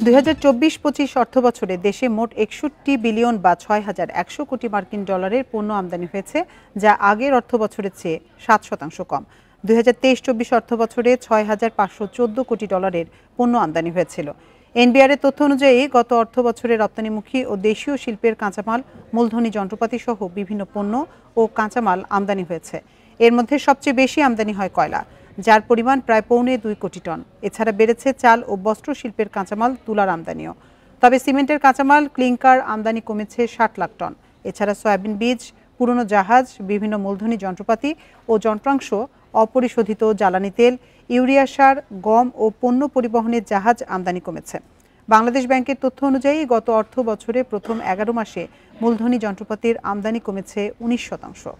2024-25 অর্থবছরে দেশে মোট 61 বিলিয়ন বা 6,100 কোটি মার্কিন ডলারের পণ্য আমদানি হয়েছে, যা আগের অর্থবছরের চেয়ে 7% কম। 2023-24 অর্থবছরে 6,514 কোটি ডলারের পণ্য আমদানি হয়েছিল। এনবিআর এর তথ্য অনুযায়ী গত অর্থবছরে রপ্তানিমুখী ও দেশীয় শিল্পের কাঁচামাল, মূলধনী যন্ত্রপাতি সহ বিভিন্ন পণ্য ও কাঁচামাল আমদানি হয়েছে। এর মধ্যে সবচেয়ে বেশি আমদানি হয় কয়লা, যার পরিমাণ প্রায় 2.25 কোটি টন। এছাড়া বেড়েছে চাল ও বস্ত্র শিল্পের কাঁচামাল, তুলার আমদানিও। তবে সিমেন্টের কাঁচামাল, ক্লিংকার আমদানি কমেছে 60 লাখ টন। এছাড়া সয়াবিন বীজ, পুরনো জাহাজ, বিভিন্ন মূলধনী যন্ত্রপাতি ও যন্ত্রাংশ, অপরিশোধিত জ্বালানি তেল, ইউরিয়া সার, গম ও পণ্য পরিবহনের জাহাজ আমদানি কমেছে। বাংলাদেশ ব্যাংকের তথ্য অনুযায়ী গত অর্থ বছরে প্রথম 11 মাসে মূলধনী যন্ত্রপাতির আমদানি কমেছে 19%।